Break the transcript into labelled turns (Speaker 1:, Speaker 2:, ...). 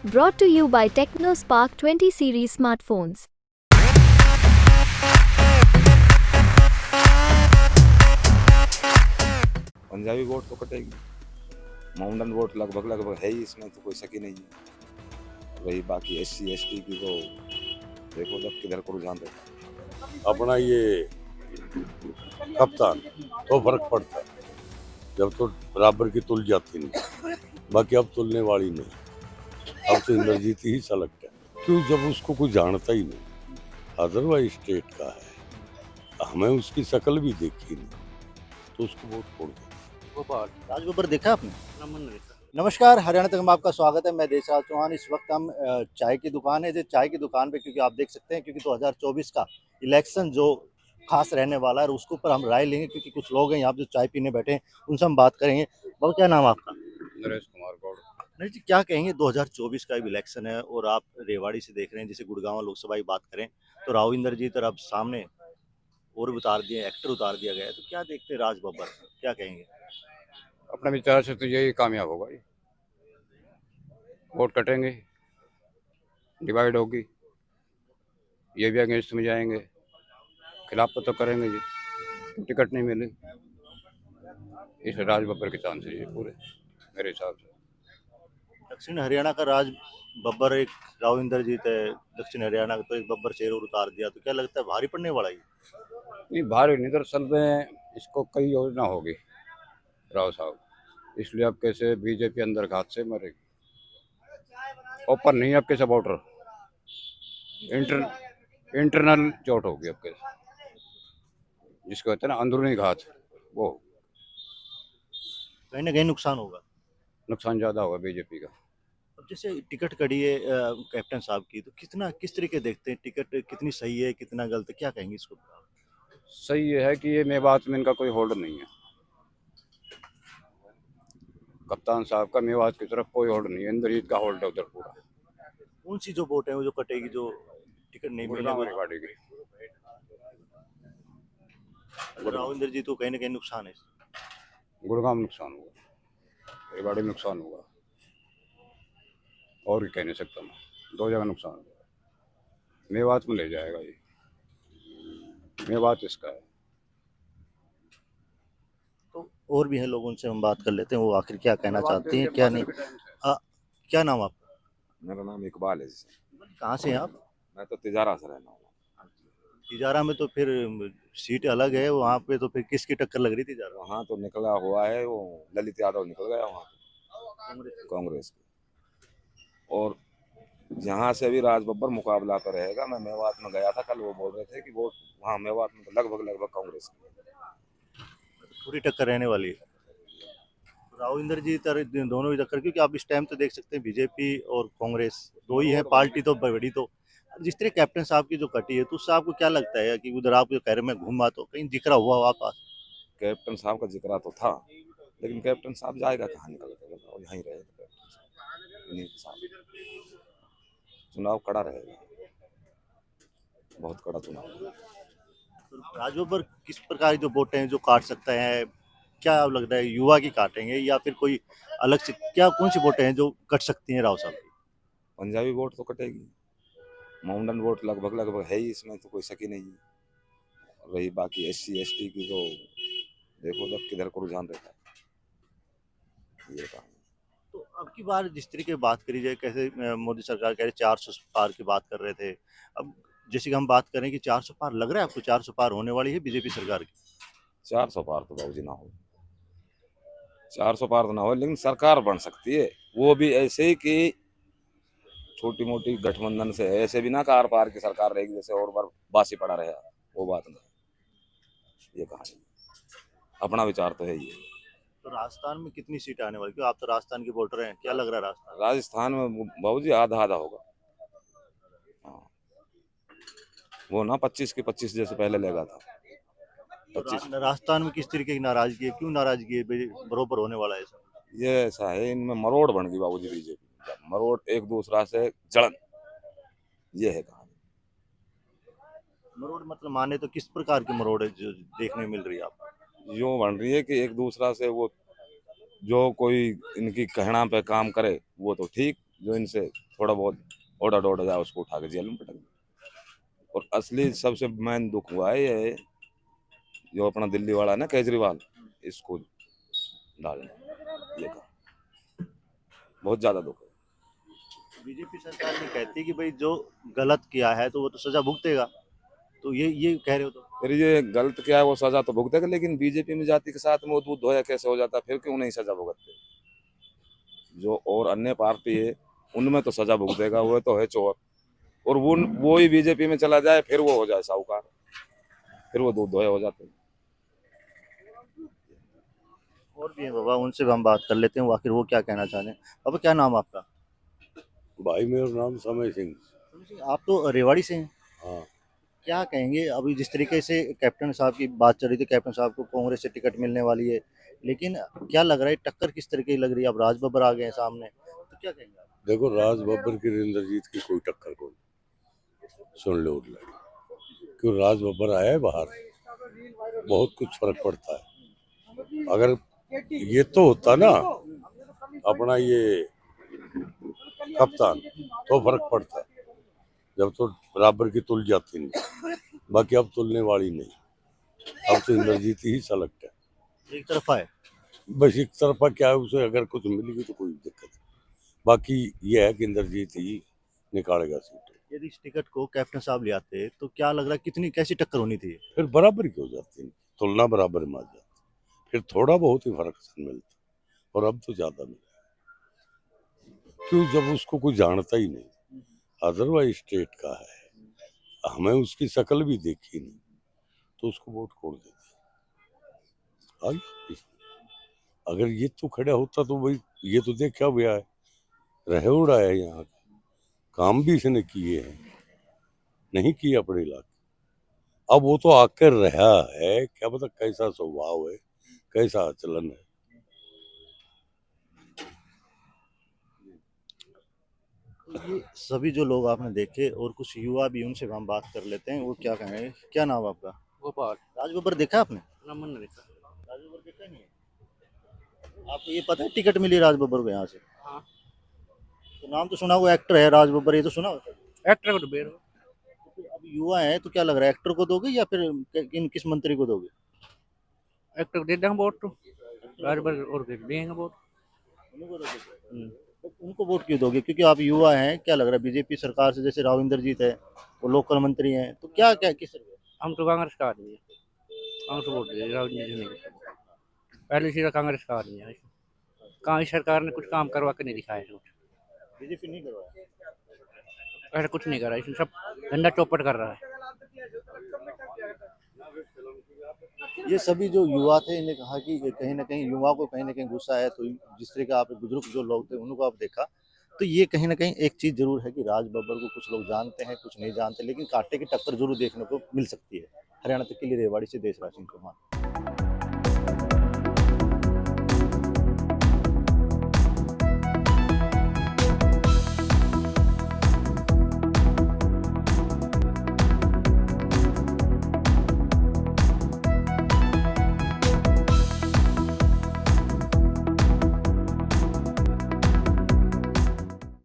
Speaker 1: Brought to you by TechnoSpark 20 series smartphones.
Speaker 2: Punjabi vote तो कटेगी। Mountain vote लगभग लगभग है ही, इसमें तो कोई शक ही नहीं है। वही बाकी SC ST की तो देखो जब किधर को रुझान रहता है।
Speaker 3: अपना ये कप्तान तो फर्क पड़ता है, जब तो बराबर की तुल जाती नहीं, बाकी अब तुलने वाली नहीं। अब तो इंद्रजीत ही सा लगता है, क्यों जब उसको कोई जानता ही नहीं। अदरवाइज स्टेट का है, हमें उसकी शक्ल भी देखी नहीं तो उसको वोट छोड़ दे।
Speaker 4: राज बब्बर देखा आपने? नमस्कार, हरियाणा तक में आपका स्वागत है। मैं देशराज चौहान। इस वक्त हम चाय की दुकान है, जो चाय की दुकान पे, क्योंकि आप देख सकते हैं, क्योंकि 2024 का इलेक्शन जो खास रहने वाला है, उसके ऊपर हम राय लेंगे। क्योंकि कुछ लोग हैं यहाँ पे जो चाय पीने बैठे हैं, उनसे हम बात करेंगे। बाबू, क्या नाम है आपका?
Speaker 3: नरेश कुमार गौड़।
Speaker 4: नरेश जी, क्या कहेंगे? 2024 का इलेक्शन है और आप रेवाड़ी से देख रहे हैं। जैसे गुड़गांव लोकसभा की बात करें तो राव इंद्रजीत और अब सामने और उतार दिए, एक्टर उतार दिया गया है, तो क्या देखते हैं राज बब्बर, क्या कहेंगे?
Speaker 5: अपने विचार से तो यही कामयाब होगा। ये वोट कटेंगे, डिवाइड होगी, ये भी अगेंस्ट में जाएंगे, खिलाफ तो करेंगे जी। टिकट नहीं मिली, इस राज बब्बर के चांस है ये पूरे, मेरे हिसाब से।
Speaker 4: दक्षिण हरियाणा का राज बब्बर एक राव इंद्रजीत है, दक्षिण हरियाणा का तो एक बब्बर शेर और उतार दिया, तो क्या लगता है भारी पड़ने वाला है?
Speaker 5: नहीं भारी नहीं, दरअसल में इसको कई योजना होगी राव साहब, इसलिए अब कैसे बीजेपी अंदर घात से मरेगी। ओपन नहीं अब कैसे वोटर, इंटरनल चोट होगी अब कैसे, जिसको कहते हैं ना अंदरूनी घात, वो
Speaker 4: कहीं ना कहीं नुकसान होगा।
Speaker 5: नुकसान ज़्यादा होगा बीजेपी का।
Speaker 4: अब जैसे टिकट कड़ी है कैप्टन साहब की, तो किस तरीके देखते हैं? टिकट कितनी सही है, कितना गलत है, क्या कहेंगे इसको?
Speaker 5: सही ये है कि ये मेवात में इनका कोई होल्ड नहीं है। कप्तान साहब का मेवात की तरफ कोई होल्ड नहीं है, इंद्रजीत का होल्ड है उधर पूरा।
Speaker 4: कौन सी जो वोट है वो जो कटेगी, जो टिकट नहीं मिलेगा?
Speaker 5: गुड़गांव रेवाड़ी की।
Speaker 4: राव इंद्रजीत को कहीं ना कहीं नुकसान है।
Speaker 5: गुड़गांव में नुकसान हुआ, रेवाड़ी में नुकसान हुआ, और भी कह नहीं सकता मैं, दो जगह नुकसान हुआ। मेवात में ले जाएगा ये, मेवात इसका है।
Speaker 4: तो और भी है लोग, उनसे हम बात कर लेते हैं, वो आखिर क्या कहना चाहते हैं क्या नहीं। क्या नाम आपका?
Speaker 2: मेरा नाम इकबाल है जी।
Speaker 4: कहाँ से हैं आप?
Speaker 2: मैं तो तिजारा से रहना हूँ।
Speaker 4: तिजारा में तो फिर सीट अलग है, वहाँ पे तो फिर किसकी टक्कर लग रही? तिजारा
Speaker 2: वहाँ तो निकला हुआ है वो ललित यादव निकल गया वहाँ कांग्रेस के। और यहाँ से भी राज बब्बर मुकाबला पर रहेगा। मैं मेवात में गया था कल, वो बोल रहे थे कि वो वहाँ मेवात में तो लगभग लगभग कांग्रेस की
Speaker 4: पूरी टक्कर रहने वाली है। राव इंद्रजीत और दोनों ही टक्कर, क्योंकि आप इस टाइम तो देख सकते हैं बीजेपी और कांग्रेस दो ही है पार्टी तो बड़ी। तो जिस तरह कैप्टन साहब की जो कटी है, तो उससे आपको क्या लगता है कि उधर आप जो कह रहे, मैं घूमा तो कहीं जिक्र हुआ हो आप?
Speaker 2: कैप्टन साहब का जिक्र तो था, लेकिन कैप्टन साहब जाएगा कहाँ, निकल के और यहीं रहेगा। इन्हीं के साथ चुनाव कड़ा रहेगा, बहुत कड़ा चुनाव।
Speaker 4: तो राज बब्बर किस प्रकार की जो वोटें हैं जो काट सकता है, क्या लग रहा है? युवा की काटेंगे या फिर कोई अलग से, क्या कौन सी वोटें हैं जो कट सकती हैं राव साहब की?
Speaker 2: पंजाबी वोट तो कटेगी। माउंटेन वोट लगभग लगभग है ही, इसमें तो कोई शक ही नहीं है। वही बाकी SC ST की तो देखो जब किधर को रुझान रहता है। ये कहा
Speaker 4: तो अब की बार जिस तरीके की बात करी जाए, कैसे मोदी सरकार कह रहे 400 पार की बात कर रहे थे, अब जैसे कि हम बात करें कि 400 पार लग रहा है आपको? 400 पार होने वाली है बीजेपी सरकार की?
Speaker 2: 400 पार तो बाबूजी ना हो, 400 पार तो ना हो, लेकिन सरकार बन सकती है। वो भी ऐसे ही कि छोटी मोटी गठबंधन से, ऐसे भी ना कार पार की सरकार रहेगी जैसे और बार बासी पड़ा रहेगा, वो बात नहीं। ये कहानी अपना विचार तो है ही।
Speaker 4: तो राजस्थान में कितनी सीटें आने वाली? क्यों आप तो राजस्थान के वोटर हैं, क्या लग रहा है राजस्थान?
Speaker 2: राजस्थान में बाबूजी आधा आधा होगा। हाँ, वो ना 25 की 25 जैसे पहले लेगा था।
Speaker 4: तो
Speaker 2: 25
Speaker 4: राजस्थान में किस तरीके की नाराजगी है? क्यों नाराजगी है? बरोबर होने वाला है सब?
Speaker 2: ये ऐसा है, इनमें मरोड़ बन गई बाबूजी बीजेपी, मरोड़ एक दूसरा से जलन, ये है कहानी।
Speaker 4: मरोड़ मतलब माने तो किस प्रकार की मरोड़ है जो देखने मिल रही है आपको?
Speaker 2: यूं बन रही है कि एक दूसरा से वो जो कोई इनकी कहना पे काम करे वो तो ठीक, जो इनसे थोड़ा बहुत ऑर्डर ऑर्डर जाए उसको उठा के जेल में पटक दे। और असली सबसे मेन दुख हुआ है ये जो अपना दिल्ली वाला है ना केजरीवाल, इसको डालना, ये कहा बहुत ज्यादा दुख है।
Speaker 4: बीजेपी सरकार ने कहती है कि भाई जो गलत किया है तो वो तो सजा भुगतेगा, तो ये कह रहे हो तो?
Speaker 2: फिर ये गलत क्या है वो सजा तो भुगतेगा, लेकिन बीजेपी में जाति के साथ में वो दूध धोया कैसे हो जाता, फिर क्यों नहीं सजा भुगतते? जो और अन्य पार्टी है उनमें तो सजा भुगतेगा, वो तो है चोर, और वो ही बीजेपी में चला जाए फिर वो हो जाए साहूकार, फिर वो दूध धोए हो जाते हैं।
Speaker 4: और भी है बाबा, उनसे भी हम बात कर लेते हैं, वो आखिर वो क्या कहना चाह रहे हैं। बाबा क्या नाम आपका?
Speaker 3: भाई मेरा नाम समय सिंह।
Speaker 4: आप तो रेवाड़ी से हैं,
Speaker 3: हाँ,
Speaker 4: क्या कहेंगे? अभी जिस तरीके से कैप्टन साहब की बात चल रही थी, कैप्टन साहब को कांग्रेस से टिकट मिलने वाली है, लेकिन क्या लग रहा है टक्कर किस तरीके की लग रही है? अब राज बब्बर आ गए हैं सामने, तो क्या कहेंगे आप?
Speaker 3: देखो राज बब्बर की इंद्रजीत की कोई टक्कर को नहीं। सुन लो क्यों, राज बब्बर आया है बाहर, बहुत कुछ फर्क पड़ता है। अगर ये तो होता ना अपना ये कप्तान, तो फर्क पड़ता है, जब तो बराबर की तुल जाती नहीं, बाकी अब तुलने वाली नहीं। अब तो इंद्रजीत ही सलेक्ट है।
Speaker 4: एक तरफा है।
Speaker 3: बस एक तरफा क्या है, उसे अगर कुछ मिलेगी तो कोई दिक्कत नहीं, बाकी ये है कि इंद्रजीत ही निकालेगा सीट।
Speaker 4: यदि इस टिकट को कैप्टन साहब ले आते तो क्या लग रहा है कितनी कैसी टक्कर होनी थी?
Speaker 3: फिर बराबर की हो जाती, तुलना बराबर में आ जाती, फिर थोड़ा बहुत ही फर्क मिलता, और अब तो ज्यादा मिला। क्यों, जब उसको कोई जानता ही नहीं, अदरवाइज स्टेट का है, हमें उसकी शक्ल भी देखी नहीं, तो उसको वोट खोल देते। आगे अगर ये तो खड़ा होता तो भाई ये तो देख क्या हुआ है, रहे उड़ा है यहाँ, काम भी इसने किए हैं, नहीं किए अपने इलाके। अब वो तो आकर रहा है, क्या पता कैसा स्वभाव है, कैसा आचरण है।
Speaker 4: तो ये सभी जो लोग आपने देखे और कुछ युवा भी, उनसे हम बात कर लेते हैं, वो क्या कहेंगे। क्या नाम आपका?
Speaker 6: गोपाल।
Speaker 4: राज बब्बर देखा आपने?
Speaker 6: नमन ने देखा।
Speaker 4: राज बब्बर देखा नहीं है? आपको ये पता है टिकट मिली राज बब्बर को यहाँ से?
Speaker 6: हाँ।
Speaker 4: तो नाम तो सुना हुआ, एक्टर है राज बब्बर, ये तो सुना होगा।
Speaker 6: एक्टर को तो बेर
Speaker 4: तो अब युवा है तो क्या लग रहा है, एक्टर को दोगे या फिर किस मंत्री को दोगे?
Speaker 6: एक्टर को दे देंगे वोट तो राजभर और दे देंगे वोट।
Speaker 4: उनको दोगे? तो उनको वोट क्यों दोगे? क्योंकि आप युवा हैं, क्या लग रहा है बीजेपी सरकार से, जैसे राव इंद्रजीत है वो लोकल मंत्री हैं, तो क्या क्या किस?
Speaker 6: हम तो कांग्रेस का आदमी है, कांग्रेस को वोट दे राजनीति नहीं, पहले से कांग्रेस का आदमी है। कहाँ इस सरकार ने कुछ काम करवा के नहीं दिखाया है,
Speaker 4: बीजेपी नहीं करवाया,
Speaker 6: ऐसा कुछ नहीं कर रहा है, इसमें सब धंधा चौपट कर रहा है।
Speaker 4: ये सभी जो युवा थे इन्हें कहा कि कहीं ना कहीं युवा को कहीं ना कहीं गुस्सा है, तो जिस तरह का आप बुजुर्ग जो लोग थे उनको आप देखा, तो ये कहीं ना कहीं एक चीज जरूर है कि राज बब्बर को कुछ लोग जानते हैं कुछ नहीं जानते, लेकिन कांटे की टक्कर जरूर देखने को मिल सकती है। हरियाणा तक के लिए रेवाड़ी से देशराज सिंह चौहान।